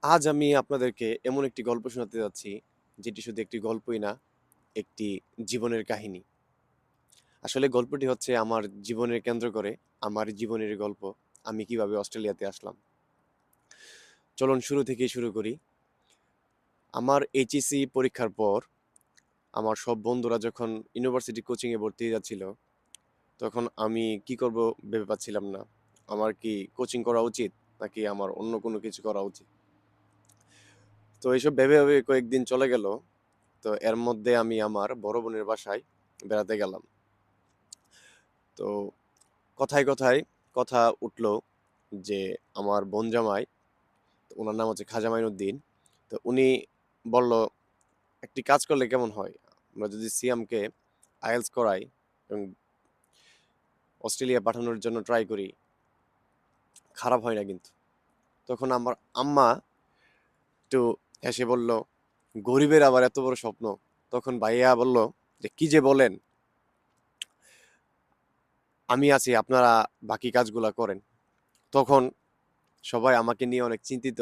আজ আমি আপনাদেরকে এমন একটি গল্প শোনাতে যাচ্ছি, যেটি শুধু একটি গল্পই না, একটি জীবনের কাহিনী। আসলে গল্পটি হচ্ছে আমার জীবনের কেন্দ্র করে, আমার জীবনের গল্প। আমি কিভাবে অস্ট্রেলিয়াতে আসলাম। চলুন শুরু থেকেই শুরু করি। আমার এইচএসসি পরীক্ষার পর আমার সব বন্ধুরা যখন ইউনিভার্সিটি কোচিংয়ে ভর্তি হয়ে যাচ্ছিল, তখন আমি কি করব ভেবে পাচ্ছিলাম না। আমার কি কোচিং করা উচিত নাকি আমার অন্য কোনো কিছু করা উচিত? তো এইসব ভেবে ভেবে কয়েকদিন চলে গেল। তো এর মধ্যে আমি আমার বড় বোনের বাসায় বেড়াতে গেলাম। তো কথায় কথায় কথা উঠলো যে আমার বোন জামাই, তো ওনার নাম হচ্ছে খাজা মাইনুদ্দিন। তো উনি বলল, একটি কাজ করলে কেমন হয়, আমরা যদি সিয়ামকে আইএলটিএস করাই এবং অস্ট্রেলিয়া পাঠানোর জন্য ট্রাই করি, খারাপ হয় না কিন্তু। তখন আমার আম্মা একটু হেসে বলল, গরিবের আবার এত বড় স্বপ্ন? তখন ভাইয়া বলল যে কি যে বলেন, আমি আছি, আপনারা বাকি কাজগুলা করেন। তখন সবাই আমাকে নিয়ে অনেক চিন্তিত,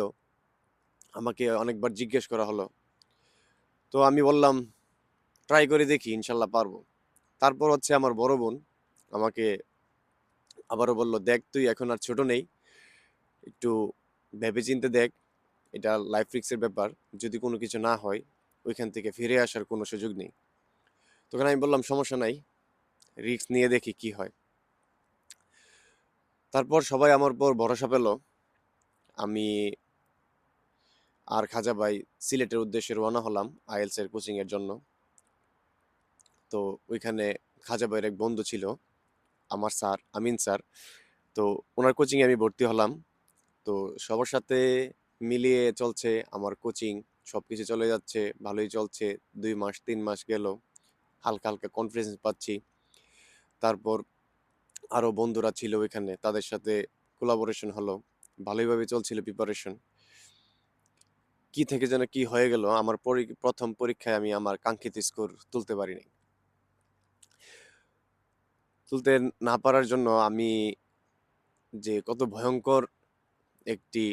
আমাকে অনেকবার জিজ্ঞেস করা হলো। তো আমি বললাম, ট্রাই করে দেখি, ইনশাল্লাহ পারবো। তারপর হচ্ছে আমার বড় বোন আমাকে আবারও বলল, দেখ তুই এখন আর ছোট নেই, একটু ভেবেচিন্তে দেখ, এটা লাইফ রিস্কের ব্যাপার, যদি কোনো কিছু না হয় ওইখান থেকে ফিরে আসার কোনো সুযোগ নেই। তখন আমি বললাম সমস্যা নাই, রিস্ক নিয়ে দেখি কি হয়। তারপর সবাই আমার উপর ভরসা পেল। আমি আর খাজা ভাই সিলেটের উদ্দেশ্যে রওনা হলাম আইএলটিএস এর কোচিং এর জন্য। তো ওইখানে খাজা ভাইয়ের এক বন্ধু ছিল, আমার স্যার আমিন স্যার। তো ওনার কোচিংয়ে আমি ভর্তি হলাম। তো সবার সাথে মিলিয়ে চলছে আমার কোচিং, সব কিছু চলে যাচ্ছে, ভালোই চলছে। 2 মাস 3 মাস গেল, হালকা হালকা কনফিডেন্স পাচ্ছি। তারপর আরও বন্ধুরা ছিল ওইখানে, তাদের সাথে কোলাবোরেশন হলো, ভালোইভাবে চলছিল প্রিপারেশন। কি থেকে যেন কি হয়ে গেল, আমার প্রথম পরীক্ষায় আমি আমার কাঙ্ক্ষিত স্কোর তুলতে পারিনি। তুলতে না পারার জন্য আমি যে কত ভয়ঙ্কর একটি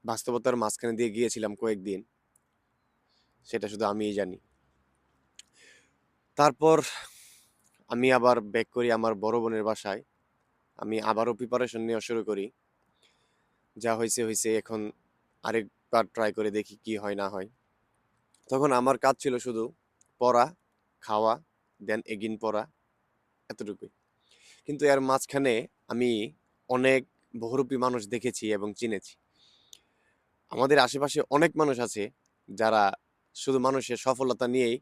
বাস্তবতার মাঝখানে দিয়ে গিয়েছিলাম কয়েকদিন, সেটা শুধু আমিই জানি। তারপর আমি আবার ব্যাক করি আমার বড় বোনের বাসায়। আমি আবারও প্রিপারেশন নেওয়া শুরু করি। যা হয়েছে হয়েছে, এখন আরেকবার ট্রাই করে দেখি কি হয় না হয়। তখন আমার কাজ ছিল শুধু পড়া, খাওয়া, দেন এগিন পড়া, এতটুকুই। কিন্তু এর মাঝখানে আমি অনেক বহুরূপী মানুষ দেখেছি এবং চিনেছি। আমাদের আশেপাশে অনেক মানুষ আছে যারা শুধু মানুষের সফলতা নিয়েই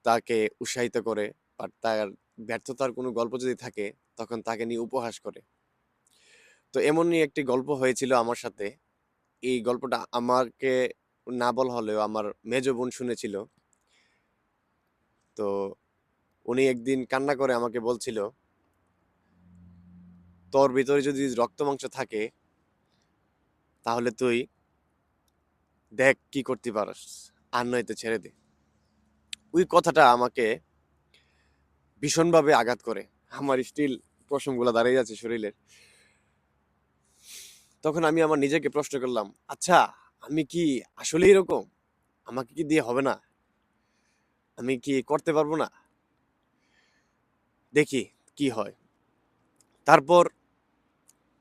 তাকে উৎসাহিত করে, আর তার ব্যর্থতার কোনো গল্প যদি থাকে তখন তাকে নিয়ে উপহাস করে। তো এমনই একটি গল্প হয়েছিল আমার সাথে। এই গল্পটা আমাকে না বলা হলেও আমার মেজো বোন শুনেছিল। তো উনি একদিন কান্না করে আমাকে বলছিল, তোর ভিতরে যদি রক্ত মাংস থাকে তাহলে তুই দেখ কি করতে পারস, আর নয়তো ছেড়ে দে। ওই কথাটা আমাকে ভীষণভাবে আঘাত করে। আমার স্টিল পশমগুলো দাঁড়িয়ে যাচ্ছে শরীরের। তখন আমি আমার নিজেকে প্রশ্ন করলাম, আচ্ছা আমি কি আসলে এরকম? আমাকে কি দিয়ে হবে না? আমি কি করতে পারবো না? দেখি কি হয়। তারপর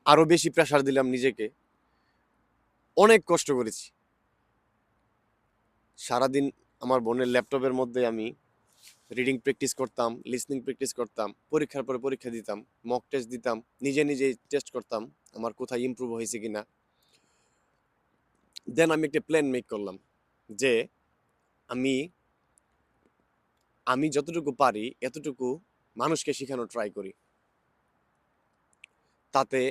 আরো বেশি প্রেসার দিলাম নিজেকে। অনেক কষ্ট করেছি। সারাদিন আমার বোনের ল্যাপটপের মধ্যে আমি রিডিং প্র্যাকটিস করতাম, লিসনিং প্র্যাকটিস করতাম, পরীক্ষার পরে পরীক্ষা দিতাম, মক টেস্ট দিতাম, নিজে নিজেই টেস্ট করতাম আমার কোথায় ইমপ্রুভ হয়েছে কিনা। দেন আমি একটা প্ল্যান মেক করলাম যে আমি আমি যতটুকু পারি এতটুকু মানুষকে শেখানো ট্রাই করি। তাতে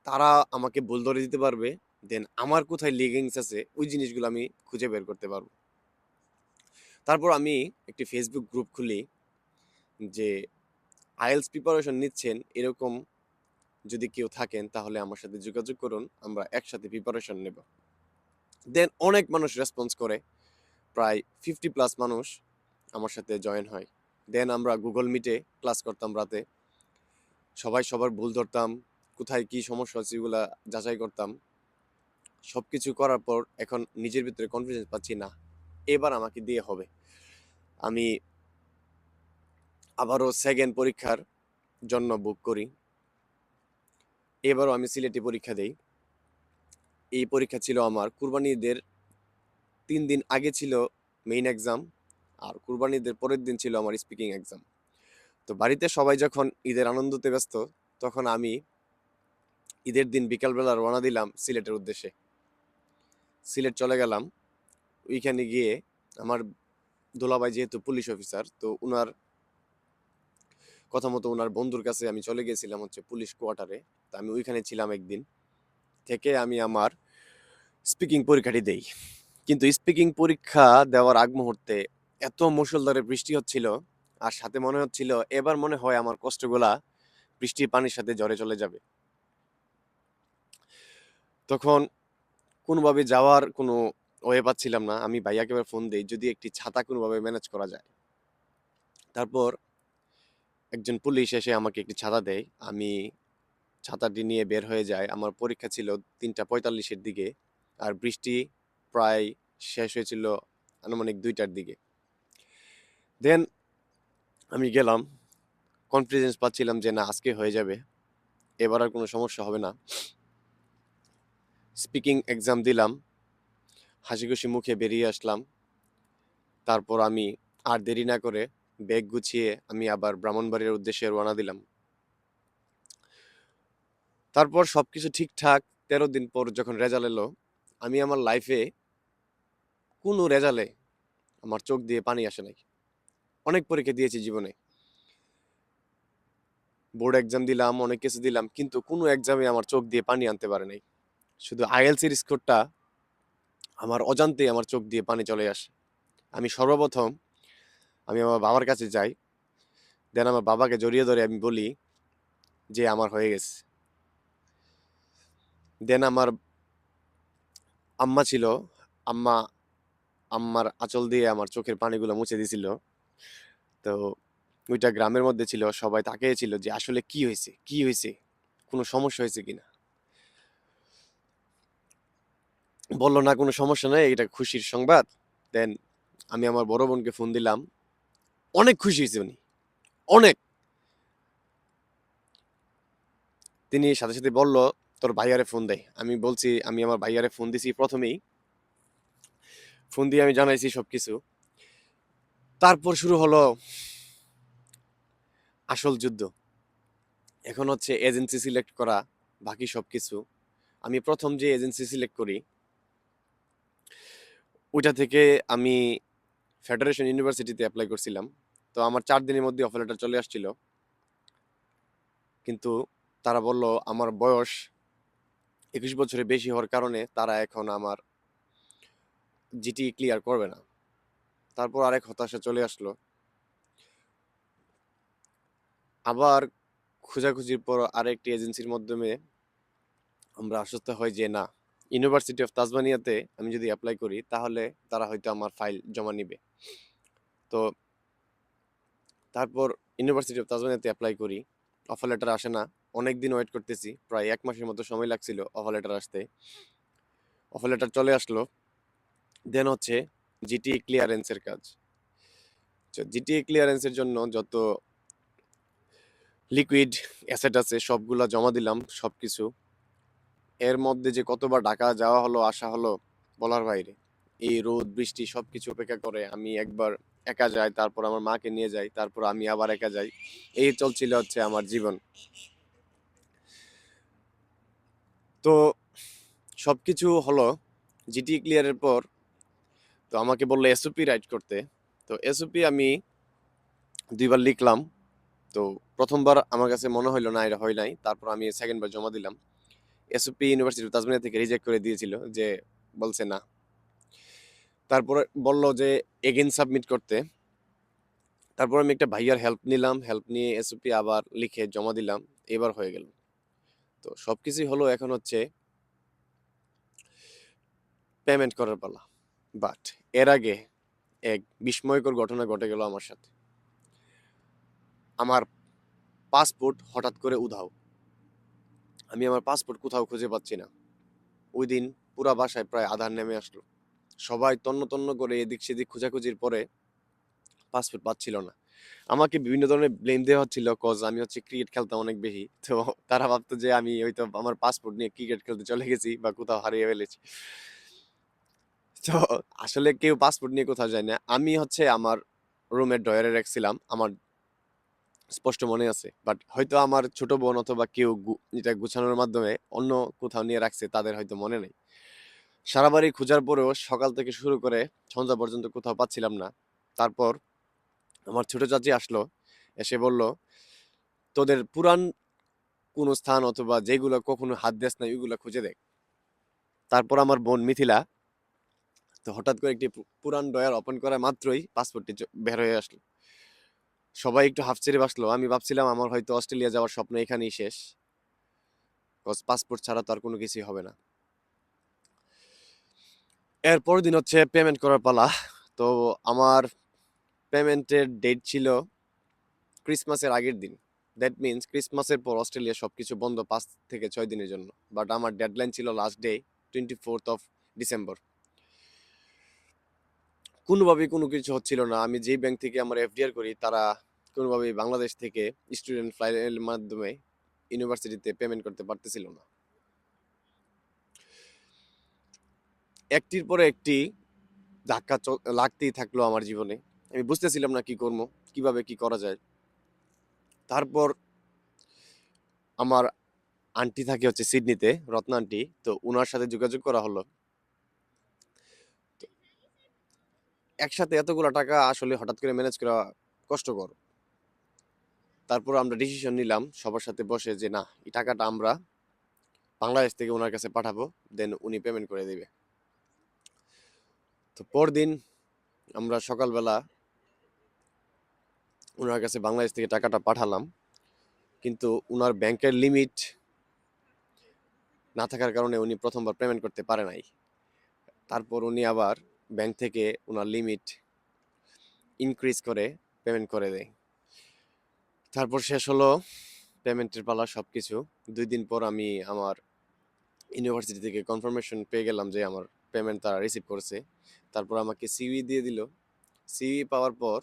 তারা আমাকে ভুল ধরে দিতে পারবে। দেন আমার কোথায় লিগেন্স আছে ওই জিনিসগুলো আমি খুঁজে বের করতে পারবো। তারপর আমি একটি ফেসবুক গ্রুপ খুলি যে আইএলটিএস প্রিপারেশন নিচ্ছেন এরকম যদি কেউ থাকেন তাহলে আমার সাথে যোগাযোগ করুন, আমরা একসাথে প্রিপারেশন নেব। দেন অনেক মানুষ রেসপন্স করে, প্রায় 50+ মানুষ আমার সাথে জয়েন হয়। দেন আমরা গুগল মিটে ক্লাস করতাম রাতে, সবাই সবার ভুল ধরতাম, কোথায় কি সমস্যা হচ্ছে এগুলা যাচাই করতাম। সবকিছু করার পর এখন নিজের ভিতরে কনফিডেন্স পাচ্ছি, না এবার আমাকে দিয়ে হবে। আমি আবারও সেকেন্ড পরীক্ষার জন্য বুক করি। এবারও আমি সিলেটে পরীক্ষা দেই। এই পরীক্ষা ছিল আমার কুরবানি ঈদের 3 দিন আগে ছিল মেইন এক্সাম, আর কুরবানি ঈদের পরের দিন ছিল আমার স্পিকিং এক্সাম। তো বাড়িতে সবাই যখন ঈদের আনন্দতে ব্যস্ত, তখন আমি ঈদের দিন বিকালবেলা রওনা দিলাম সিলেটের উদ্দেশ্যে। সিলেট চলে গেলাম। ওইখানে গিয়ে আমার দোলাভাই যেহেতু পুলিশ অফিসার, তো উনার কথা মতো উনার বন্ধুর কাছে আমি চলে গেছিলাম হচ্ছে পুলিশ কোয়ার্টারে। তো আমি ওইখানে ছিলাম একদিন, থেকে আমি আমার স্পিকিং পরীক্ষাটি দেই। কিন্তু স্পিকিং পরীক্ষা দেওয়ার আগ মুহূর্তে এত মুষলধারে বৃষ্টি হচ্ছিল, আর সাথে মনে হচ্ছিল এবার মনে হয় আমার কষ্টগুলা বৃষ্টির পানির সাথে ঝরে চলে যাবে। তখন কোনোভাবে যাওয়ার কোনো ওয়ে পাচ্ছিলাম না। আমি ভাইয়াকে এবার ফোন দেই যদি একটি ছাতা কোনোভাবে ম্যানেজ করা যায়। তারপর একজন পুলিশ এসে আমাকে একটি ছাতা দেয়। আমি ছাতাটি নিয়ে বের হয়ে যাই। আমার পরীক্ষা ছিল ৩:৪৫-এর দিকে, আর বৃষ্টি প্রায় শেষ হয়েছিল আনুমানিক ২টার দিকে। দেন আমি গেলাম, কনফিডেন্স পাচ্ছিলাম যে না আজকে হয়ে যাবে, এবার আর কোনো সমস্যা হবে না। স্পিকিং এক্সাম দিলাম, হাসিখুশি মুখে বেরিয়ে আসলাম। তারপর আমি আর দেরি না করে ব্যাগ গুছিয়ে আমি আবার ব্রাহ্মণবাড়িয়ার উদ্দেশ্যে রওনা দিলাম। তারপর সবকিছু ঠিকঠাক ১৩ দিন পর যখন রেজাল্ট এলো, আমি আমার লাইফে কোনো রেজাল্টে আমার চোখ দিয়ে পানি আসে নাই। অনেক পরীক্ষা দিয়েছি জীবনে, বোর্ড এক্সাম দিলাম, অনেক কিছু দিলাম, কিন্তু কোনো এক্সামে আমার চোখ দিয়ে পানি আনতে পারে নাই। শুধু আইএলটিএস এর স্কোরটা আমার অজান্তেই আমার চোখ দিয়ে পানি চলে আসে। আমি সর্বপ্রথম আমি আমার বাবার কাছে যাই। দেন আমার বাবাকে জড়িয়ে ধরে আমি বলি যে আমার হয়ে গেছে। দেন আমার আম্মা ছিল, আম্মা আম্মার আঁচল দিয়ে আমার চোখের পানিগুলো মুছে দিছিল। তো ওইটা গ্রামের মধ্যে ছিল, সবাই তাকিয়েছিল যে আসলে কি হয়েছে, কি হয়েছে, কোনো সমস্যা হয়েছে কিনা। বললো না কোনো সমস্যা নেই, এটা খুশির সংবাদ। দেন আমি আমার বড় বোনকে ফোন দিলাম। অনেক খুশি হয়েছে উনি, অনেক। তিনি সাথে সাথে বলল তোর ভাইয়ারে ফোন দেয়। আমি বলছি আমি আমার ভাইয়ারে ফোন দিছি প্রথমেই। ফোন দিয়ে আমি জানাইছি সবকিছু। তারপর শুরু হলো আসল যুদ্ধ। এখন হচ্ছে এজেন্সি সিলেক্ট করা, বাকি সবকিছু। আমি প্রথম যে এজেন্সি সিলেক্ট করি, ওইটা থেকে আমি ফেডারেশন ইউনিভার্সিটিতে অ্যাপ্লাই করছিলাম। তো আমার 4 দিনের মধ্যে অফার লেটার চলে আসছিল, কিন্তু তারা বলল আমার বয়স 21 বছরের বেশি হওয়ার কারণে তারা এখন আমার জিটি ক্লিয়ার করবে না। তারপর আরেক হতাশা চলে আসলো। আবার খোঁজাখুঁজির পর আরেকটি এজেন্সির মাধ্যমে আমরা আশ্বস্ত হই যে না, ইউনিভার্সিটি অফ তাসমানিয়াতে আমি যদি অ্যাপ্লাই করি তাহলে তারা হয়তো আমার ফাইল জমা নিবে। তো তারপর ইউনিভার্সিটি অফ তাসমানিয়াতে অ্যাপ্লাই করি। অফার লেটার আসে না। অনেক দিন ওয়েট করতেছি, প্রায় 1 মাসের মতো সময় লাগছিল অফার লেটার আসতে। অফার লেটার চলে আসলো। দেন হচ্ছে জিটিএ ক্লিয়ারেন্সের কাজ। জিটিএ ক্লিয়ারেন্সের জন্য যত লিকুইড অ্যাসেট আছে সবগুলা জমা দিলাম, সবকিছু। এর মধ্যে যে কতবার ঢাকা যাওয়া হলো আসা হলো বলার বাইরে। এই রোদ বৃষ্টি সবকিছু উপেক্ষা করে আমি একবার একা যাই, তারপর আমার মাকে নিয়ে যাই, তারপর আমি আবার একা যাই। এই চলছিল হচ্ছে আমার জীবন। তো সবকিছু হলো জিটি ক্লিয়ারের পর। তো আমাকে বললো এসওপি রাইট করতে। তো এসওপি আমি 2বার লিখলাম। তো প্রথমবার আমার কাছে মনে হইলো না এটা হয় নাই, তারপর আমি সেকেন্ড বার জমা দিলাম। এসওপি ইউনিভার্সিটি অফ তাসমানিয়া থেকে রিজেক্ট করে দিয়েছিল, যে বলছে না। তারপরে বলল যে এগেইন সাবমিট করতে। তারপর আমি একটা ভাইয়ার হেল্প নিলাম, হেল্প নিয়ে এসওপি আবার লিখে জমা দিলাম। এবার হয়ে গেল। তো সবকিছুই হলো, এখন হচ্ছে পেমেন্ট করার পালা। বাট এর আগে এক বিস্ময়কর ঘটনা ঘটে গেল আমার সাথে। আমার পাসপোর্ট হঠাৎ করে উধাও। আমি আমার পাসপোর্ট কোথাও খুঁজে পাচ্ছি না। ওই দিন পুরা বাসায় প্রায় আঁধার নেমে আসলো। সবাই তন্ন তন্ন করে এদিক সেদিক খোঁজাখুঁজির পরে পাসপোর্ট পাচ্ছিল না। আমাকে বিভিন্ন ধরনের ব্লেম দেওয়া হচ্ছিল কজ আমি হচ্ছে ক্রিকেট খেলতাম অনেক বেশি। তো তারা ভাবতো যে আমি হয়তো আমার পাসপোর্ট নিয়ে ক্রিকেট খেলতে চলে গেছি বা কোথাও হারিয়ে ফেলেছি। তো আসলে কেউ পাসপোর্ট নিয়ে কোথাও যায় না। আমি হচ্ছে আমার রুমের ড্রয়ারে রাখছিলাম। আমার স্পষ্ট মনে আছে। বাট হয়তো আমার ছোট বোন অথবা কেউ এটা গুছানোর মাধ্যমে অন্য কোথাও নিয়ে রাখছে, তাদের হয়তো মনে নেই। সারা বাড়ি খোঁজার পরেও সকাল থেকে শুরু করে সন্ধ্যা পর্যন্ত কোথাও পাচ্ছিলাম না। তারপর আমার ছোট চাচী আসলো, এসে বলল, "তোদের পুরান কোনো স্থান অথবা যেগুলো কখনো হাত দিস নাই ওইগুলো খুঁজে দেখ।" তারপর আমার বোন মিথিলা তো হঠাৎ করে একটি পুরান ড্রয়ার ওপেন করা মাত্রই পাসপোর্টটি বের হয়ে আসলো। সবাই একটু হাফ ছেড়ে বাঁচলো। আমি ভাবছিলাম আমার হয়তো অস্ট্রেলিয়া যাওয়ার স্বপ্ন এখানেই শেষ। কজ পাসপোর্ট ছাড়া তো আর কোনো কিছুই হবে না। এর পরের দিন হচ্ছে পেমেন্ট করার পালা। তো আমার পেমেন্টের ডেট ছিল ক্রিসমাসের আগের দিন। দ্যাট মিনস ক্রিসমাসের পর অস্ট্রেলিয়া সবকিছু বন্ধ ৫ থেকে ৬ দিনের জন্য। বাট আমার ডেডলাইন ছিল last day 24th of December. কোনোভাবেই কোনো কিছু হচ্ছিল না। আমি যেই ব্যাংক থেকে আমার এফডিআর করি তারা কোনোভাবেই বাংলাদেশ থেকে স্টুডেন্ট ফ্লাইটের মাধ্যমে ইউনিভার্সিটিতে পেমেন্ট করতে পারতেছিল না। একটির পরে একটি ধাক্কা লাগতেই থাকলো আমার জীবনে। আমি বুঝতেছিলাম না কি করবো, কিভাবে কি করা যায়। তারপর আমার আন্টি থাকে হচ্ছে সিডনিতে, রত্না আন্টি। তো উনার সাথে যোগাযোগ করা হলো। তো একসাথে এতগুলা টাকা আসলে হঠাৎ করে ম্যানেজ করা কষ্টকর। তারপর আমরা ডিসিশন নিলাম সবার সাথে বসে যে না, এই টাকাটা আমরা বাংলাদেশ থেকে ওনার কাছে পাঠাবো, দেন উনি পেমেন্ট করে দিবে। তো পরদিন আমরা সকালবেলা ওনার কাছে বাংলাদেশ থেকে টাকাটা পাঠালাম, কিন্তু উনার ব্যাংকের লিমিট না থাকার কারণে উনি প্রথমবার পেমেন্ট করতে পারে নাই। তারপর উনি আবার ব্যাংক থেকে ওনার লিমিট ইনক্রিজ করে পেমেন্ট করে দেয়। তারপর শেষ হলো পেমেন্টের পালা সবকিছু। ২ দিন পর আমি আমার ইউনিভার্সিটি থেকে কনফার্মেশন পেয়ে গেলাম যে আমার পেমেন্ট তারা রিসিভ করেছে। তারপর আমাকে সিভি দিয়ে দিল। সিভি পাওয়ার পর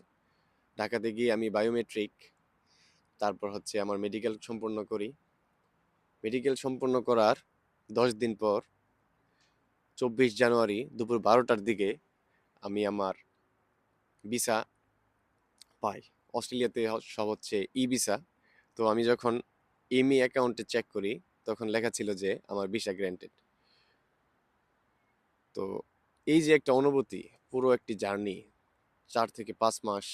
ঢাকাতে গিয়ে আমি বায়োমেট্রিক, তারপর হচ্ছে আমার মেডিকেল সম্পূর্ণ করি। মেডিকেল সম্পূর্ণ করার ১০ দিন পর ২৪ জানুয়ারি দুপুর ১২টার দিকে আমি আমার ভিসা পাই। অস্ট্রেলিয়াতে সব হচ্ছে ই-ভিসা। তো আমি যখন এমই অ্যাকাউন্টে চেক করি তখন লেখা ছিল যে আমার ভিসা গ্র্যান্টেড। তো এই যে একটা অনুভূতি, পুরো একটি জার্নি ৪ থেকে ৫ মাস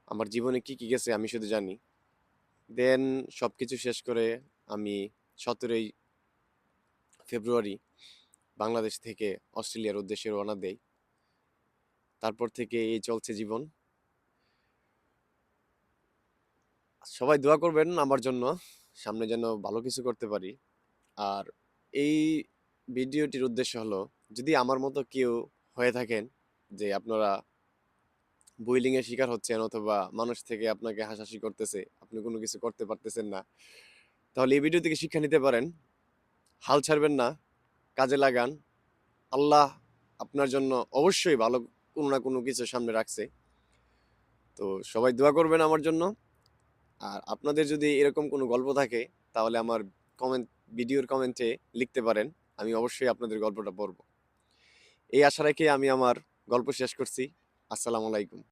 আমার জীবনে কি কি গেছে আমি শুধু জানি। দেন সবকিছু শেষ করে আমি ১৭ই ফেব্রুয়ারি বাংলাদেশ থেকে অস্ট্রেলিয়ার উদ্দেশ্যে রওনা দেই। তারপর থেকে এই চলছে জীবন। সবাই দোয়া করবেন আমার জন্য, সামনে যেন ভালো কিছু করতে পারি। আর এই ভিডিওটির উদ্দেশ্য হলো, যদি আমার মতো কেউ হয়ে থাকেন যে আপনারা বুলিং এর শিকার হচ্ছেন অথবা মানুষ থেকে আপনাকে হাসাহাসি করতেছে, আপনি কোনো কিছু করতে পারতেছেন না, তাহলে এই ভিডিও থেকে শিক্ষা নিতে পারেন। হাল ছাড়বেন না, কাজে লাগান। আল্লাহ আপনার জন্য অবশ্যই ভালো কোনো না কোনো কিছু সামনে রাখছে। তো সবাই দোয়া করবেন আমার জন্য। আর আপনাদের যদি এরকম কোনো গল্প থাকে তাহলে আমার কমেন্ট ভিডিওর কমেন্টে লিখতে পারেন। আমি অবশ্যই আপনাদের গল্পটা পড়ব। এই আশা রেখে আমি আমার গল্প শেষ করছি। আসসালামু আলাইকুম।